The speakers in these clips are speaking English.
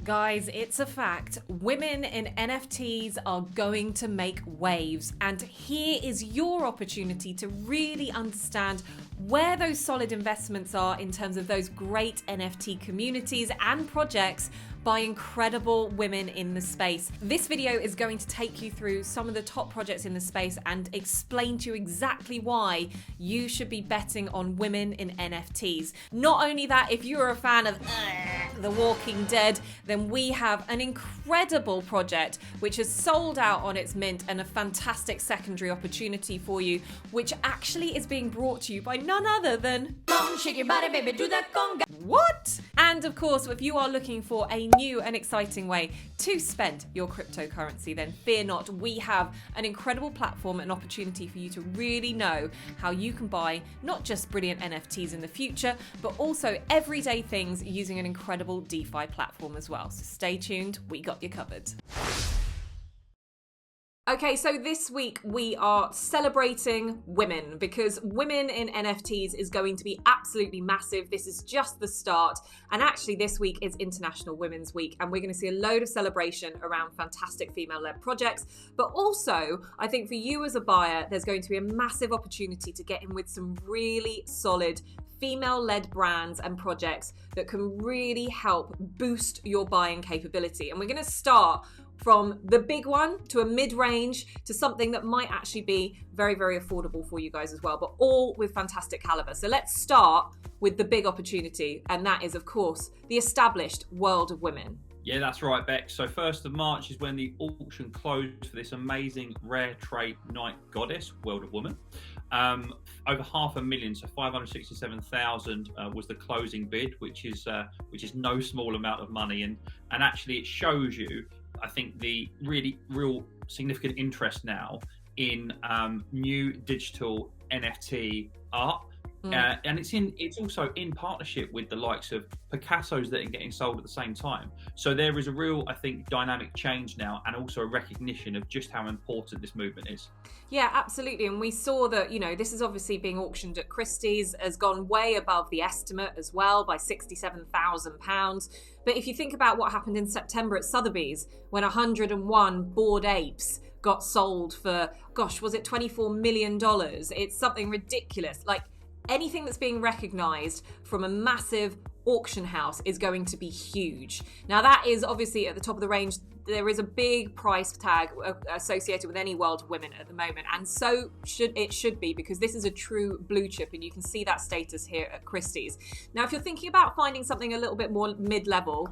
Guys, it's a fact. Women in NFTs are going to make waves. And here is your opportunity to really understand where those solid investments are in terms of those great NFT communities and projects by incredible women in the space. This video is going to take you through some of the top projects in the space and explain to you exactly why you should be betting on women in NFTs. Not only that, if you're a fan of The Walking Dead, then we have an incredible project which has sold out on its mint and a fantastic secondary opportunity for you, which actually is being brought to you by none other than Shake your body, baby, do that conga. What? And of course, if you are looking for a new and exciting way to spend your cryptocurrency, then fear not. We have an incredible platform and opportunity for you to really know how you can buy not just brilliant NFTs in the future, but also everyday things using an incredible DeFi platform as well. So stay tuned, we got you covered. Okay, so this week we are celebrating women because Women in NFTs is going to be absolutely massive. This is just the start. And actually this week is International Women's Week, and we're going to see a load of celebration around fantastic female-led projects. But also, I think for you as a buyer, there's going to be a massive opportunity to get in with some really solid female-led brands and projects that can really help boost your buying capability. And we're going to start from the big one to a mid-range to something that might actually be very, very affordable for you guys as well, but all with fantastic caliber. So let's start with the big opportunity, and that is, of course, the established World of Women. Yeah, that's right, Beck. So 1st of March is when the auction closed for this amazing rare trait night goddess, World of Women. Over 500,000, so 567,000 was the closing bid, which is no small amount of money, and actually it shows you, I think, the real significant interest now in new digital NFT art. And it's also in partnership with the likes of Picassos that are getting sold at the same time. So there is a real, I think, dynamic change now, and also a recognition of just how important this movement is. Yeah, absolutely. And we saw that, this is obviously being auctioned at Christies, has gone way above the estimate as well by £67,000. But if you think about what happened in September at Sotheby's, when 101 Bored Apes got sold for, was it $24 million? It's something ridiculous. Like, anything that's being recognised from a massive auction house is going to be huge. Now, that is obviously at the top of the range. There is a big price tag associated with any World of Women at the moment, and so should be, because this is a true blue chip, and you can see that status here at Christie's. Now, if you're thinking about finding something a little bit more mid-level,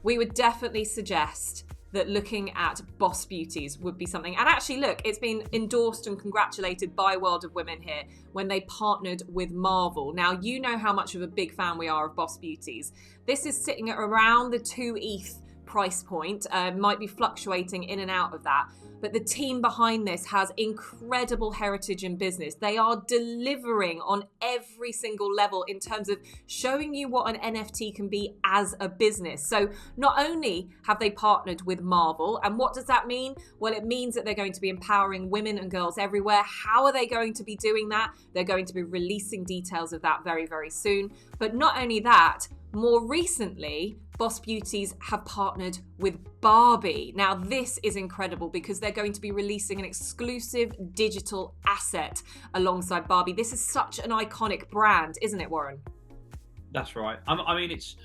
we would definitely suggest that looking at Boss Beauties would be something. And actually, look, it's been endorsed and congratulated by World of Women here when they partnered with Marvel. Now, you know how much of a big fan we are of Boss Beauties. This is sitting at around the 2 ETH price point, might be fluctuating in and out of that. But the team behind this has incredible heritage in business. They are delivering on every single level in terms of showing you what an NFT can be as a business. So not only have they partnered with Marvel, and what does that mean? Well, it means that they're going to be empowering women and girls everywhere. How are they going to be doing that? They're going to be releasing details of that very, very soon. But not only that, more recently, Boss Beauties have partnered with Barbie. Now, this is incredible because they're going to be releasing an exclusive digital asset alongside Barbie. This is such an iconic brand, isn't it, Warren? That's right. I mean, it's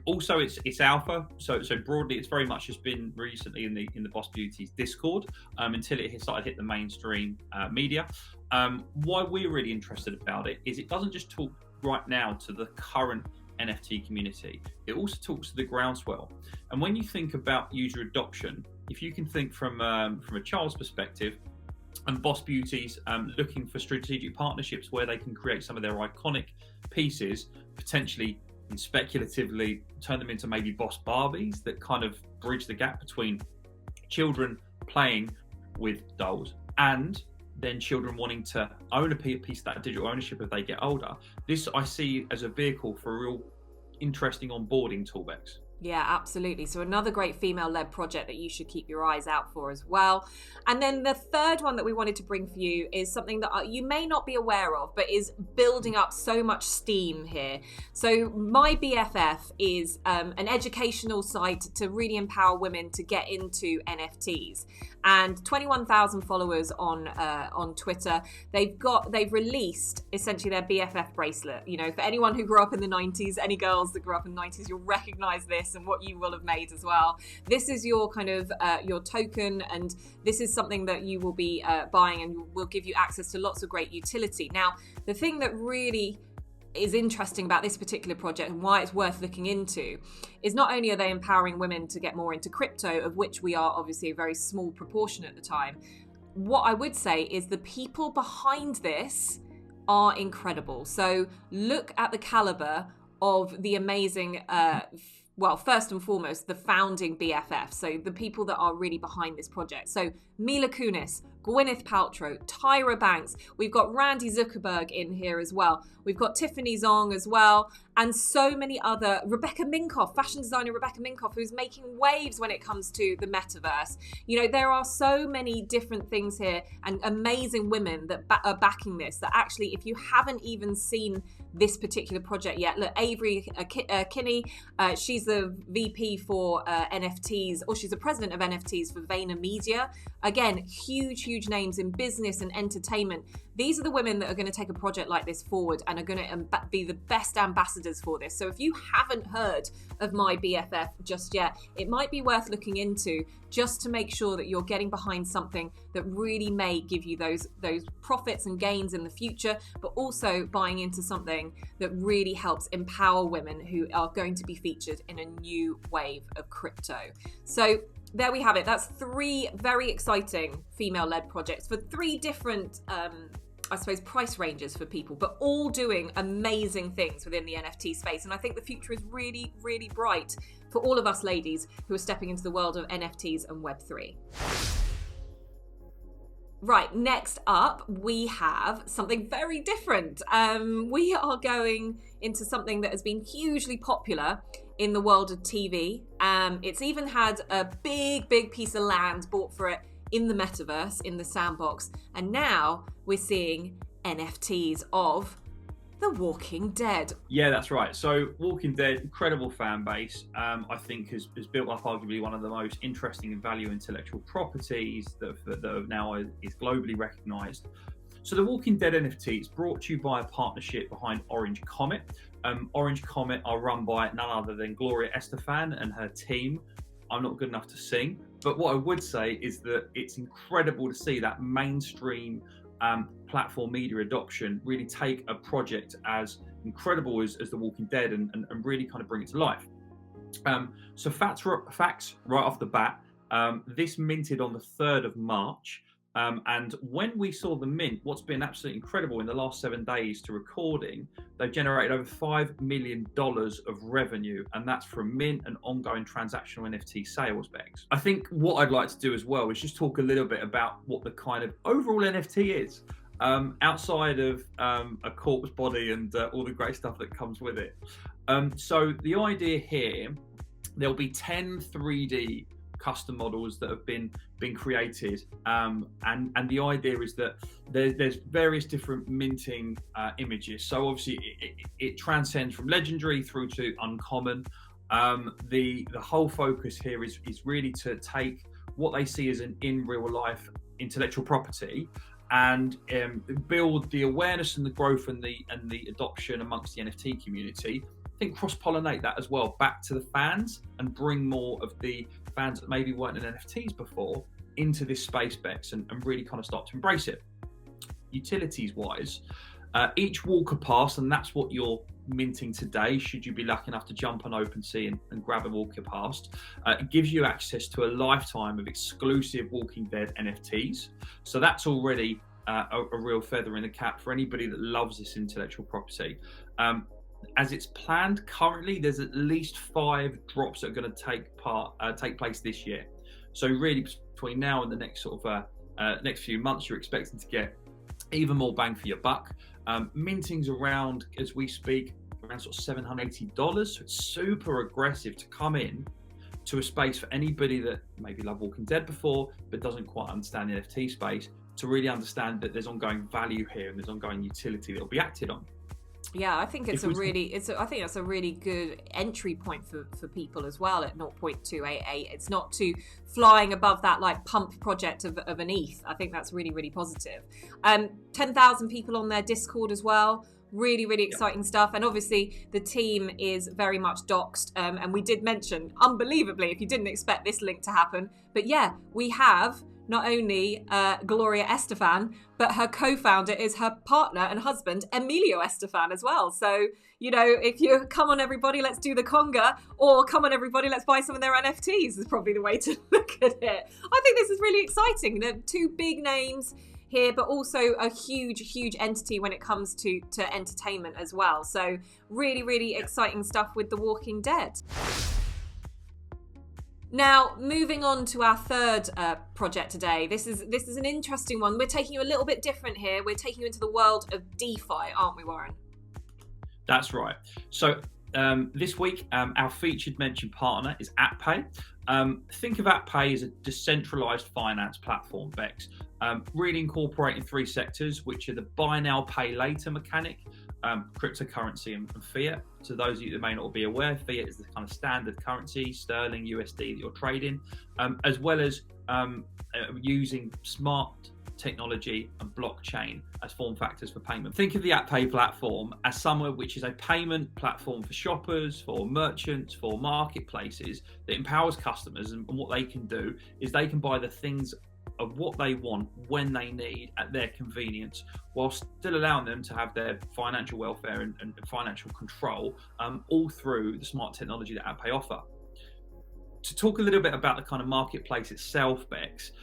also it's alpha. So broadly, it's very much just been recently in the Boss Beauties Discord until it started to hit the mainstream media. Why we're really interested about it is it doesn't just talk right now to the current NFT community, it also talks to the groundswell. And when you think about user adoption, if you can think from a child's perspective, and Boss Beauties looking for strategic partnerships where they can create some of their iconic pieces, potentially and speculatively turn them into maybe Boss Barbies that kind of bridge the gap between children playing with dolls and then children wanting to own a piece of that digital ownership as they get older. This I see as a vehicle for a real interesting onboarding toolbox. Yeah, absolutely. So another great female-led project that you should keep your eyes out for as well. And then the third one that we wanted to bring for you is something that you may not be aware of, but is building up so much steam here. So My BFF is an educational site to really empower women to get into NFTs. And 21,000 followers on Twitter. They've released essentially their BFF bracelet. You know, for anyone who grew up in the 90s, any girls that grew up in the 90s, you'll recognize this and what you will have made as well. This is your kind of your token, and this is something that you will be buying and will give you access to lots of great utility. Now, the thing that really is interesting about this particular project and why it's worth looking into is not only are they empowering women to get more into crypto, of which we are obviously a very small proportion at the time. What I would say is the people behind this are incredible. So look at the caliber of the amazing well, first and foremost, the founding BFF, so the people that are really behind this project. So Mila Kunis, Gwyneth Paltrow, Tyra Banks, we've got Randy Zuckerberg in here as well. We've got Tiffany Zong as well, and so many other, Rebecca Minkoff, fashion designer Rebecca Minkoff, who's making waves when it comes to the metaverse. You know, there are so many different things here and amazing women that are backing this, that actually, if you haven't even seen this particular project yet, look, Avery Kinney, she's the VP for NFTs, or she's the president of NFTs for VaynerMedia. Again, huge names in business and entertainment. These are the women that are going to take a project like this forward and are going to be the best ambassadors for this. So if you haven't heard of My BFF just yet, it might be worth looking into, just to make sure that you're getting behind something that really may give you those profits and gains in the future, but also buying into something that really helps empower women who are going to be featured in a new wave of crypto. So there we have it. That's 3 very exciting female-led projects for 3 different, I suppose, price ranges for people, but all doing amazing things within the NFT space. And I think the future is really, really bright for all of us ladies who are stepping into the world of NFTs and Web3. Right, next up, we have something very different. We are going into something that has been hugely popular in the world of TV. It's even had a big piece of land bought for it in the metaverse, in the sandbox. And now we're seeing NFTs of The Walking Dead. Yeah, that's right. So Walking Dead, incredible fan base, I think has built up arguably one of the most interesting and value intellectual properties that now is globally recognized. So the Walking Dead NFT is brought to you by a partnership behind Orange Comet. Orange Comet are run by none other than Gloria Estefan and her team. I'm not good enough to sing, but what I would say is that it's incredible to see that mainstream platform media adoption really take a project as incredible as The Walking Dead and really kind of bring it to life. So facts right off the bat, this minted on the 3rd of March. And when we saw the mint, what's been absolutely incredible in the last 7 days to recording, they've generated over $5 million of revenue, and that's from mint and ongoing transactional NFT sales bags. I think what I'd like to do as well is just talk a little bit about what the kind of overall NFT is, outside of a corpse body and all the great stuff that comes with it. So the idea here, there'll be 10 3D custom models that have been created, and the idea is that there's various different minting images. So obviously it transcends from legendary through to uncommon. The whole focus here is really to take what they see as an in real life intellectual property and build the awareness and the growth and the adoption amongst the NFT community. I think cross-pollinate that as well back to the fans and bring more of the fans that maybe weren't in NFTs before into this space, Bex, and really kind of start to embrace it. Utilities-wise, each Walker Pass, and that's what you're minting today, should you be lucky enough to jump on OpenSea and grab a Walker Pass, it gives you access to a lifetime of exclusive Walking Dead NFTs. So that's already a real feather in the cap for anybody that loves this intellectual property. As it's planned currently, there's at least 5 drops that are going to take place this year. So really, between now and the next sort of next few months, you're expecting to get even more bang for your buck. Minting's around, as we speak, around sort of $780. So it's super aggressive to come in to a space for anybody that maybe loved Walking Dead before, but doesn't quite understand the NFT space, to really understand that there's ongoing value here and there's ongoing utility that will be acted on. Yeah, I think I think that's a really good entry point for people as well at 0.288. It's not too flying above that like pump project of an ETH. I think that's really, really positive. 10,000 people on their Discord as well. Really, really exciting stuff. And obviously the team is very much doxed. And we did mention, unbelievably, if you didn't expect this link to happen, but yeah, we have not only Gloria Estefan, but her co-founder is her partner and husband, Emilio Estefan, as well. So, you know, if you come on everybody, let's do the conga, or come on everybody, let's buy some of their NFTs is probably the way to look at it. I think this is really exciting. There are two big names here, but also a huge, huge entity when it comes to entertainment as well. So really, really exciting stuff with The Walking Dead. Now, moving on to our third project today. This is an interesting one. We're taking you a little bit different here. We're taking you into the world of DeFi, aren't we, Warren? That's right. So this week, our featured mentioned partner is AppPay. Think of AppPay as a decentralized finance platform, Bex, really incorporating three sectors, which are the buy now, pay later mechanic, cryptocurrency and fiat. So those of you that may not be aware, fiat is the kind of standard currency, sterling, USD that you're trading, as well as using smart technology and blockchain as form factors for payment. Think of the AppPay platform as somewhere which is a payment platform for shoppers, for merchants, for marketplaces that empowers customers, and what they can do is they can buy the things of what they want when they need at their convenience, while still allowing them to have their financial welfare and financial control, all through the smart technology that AppPay offer. To talk a little bit about the kind of marketplace itself, Bex,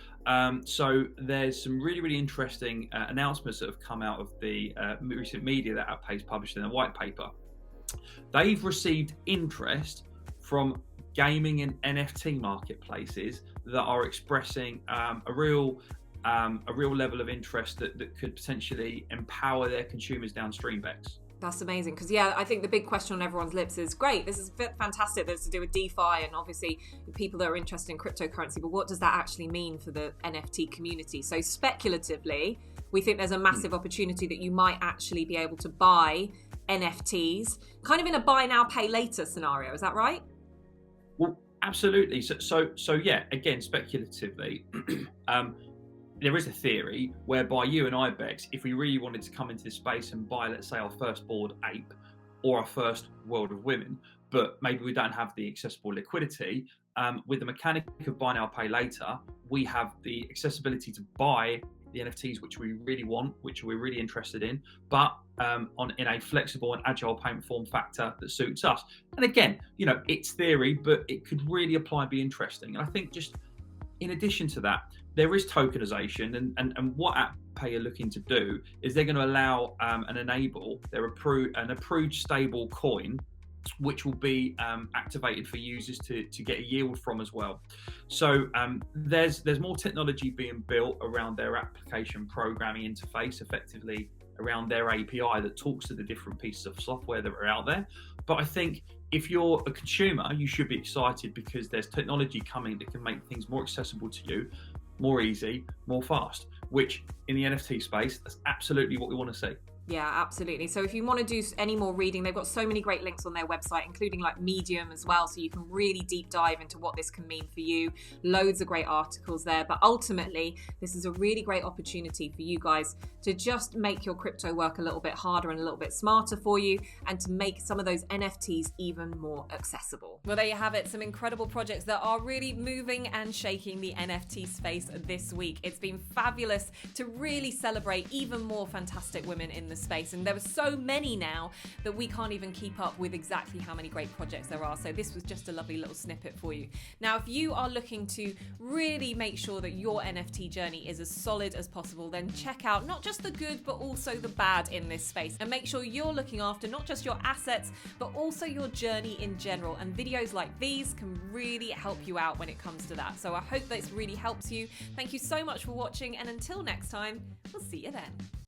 so there's some really, really interesting announcements that have come out of the recent media that AppPay's published in a white paper. They've received interest from gaming and NFT marketplaces that are expressing a real level of interest that could potentially empower their consumers downstream, Bex. That's amazing, because yeah, I think the big question on everyone's lips is, great, this is fantastic, this is to do with DeFi and obviously people that are interested in cryptocurrency, but what does that actually mean for the NFT community? So speculatively, we think there's a massive opportunity that you might actually be able to buy NFTs, kind of in a buy now, pay later scenario. Is that right? Well, absolutely. So yeah, again, speculatively, there is a theory whereby you and I, Bex, if we really wanted to come into this space and buy, let's say, our first Bored Ape or our first World of Women, but maybe we don't have the accessible liquidity, with the mechanic of buy now, pay later, we have the accessibility to buy the NFTs which we really want, which we're really interested in, but in a flexible and agile payment form factor that suits us. And again, you know, it's theory, but it could really apply and be interesting. And I think just in addition to that, there is tokenization, and what AppPay are looking to do is they're going to allow and enable an approved stable coin, which will be activated for users to get a yield from as well. So there's more technology being built around their application programming interface, effectively around their API that talks to the different pieces of software that are out there. But I think if you're a consumer, you should be excited because there's technology coming that can make things more accessible to you, more easy, more fast, which in the NFT space, that's absolutely what we want to see. Yeah, absolutely. So if you want to do any more reading, they've got so many great links on their website, including like Medium as well, so you can really deep dive into what this can mean for you. Loads of great articles there. But ultimately, this is a really great opportunity for you guys to just make your crypto work a little bit harder and a little bit smarter for you, and to make some of those NFTs even more accessible. Well, there you have it. Some incredible projects that are really moving and shaking the NFT space this week. It's been fabulous to really celebrate even more fantastic women in the space, and there are so many now that we can't even keep up with exactly how many great projects there are. So this was just a lovely little snippet for you. Now, if you are looking to really make sure that your NFT journey is as solid as possible, then check out not just the good but also the bad in this space, and make sure you're looking after not just your assets but also your journey in general. And videos like these can really help you out when it comes to that. So I hope this really helps you. Thank you so much for watching, and until next time, we'll see you then.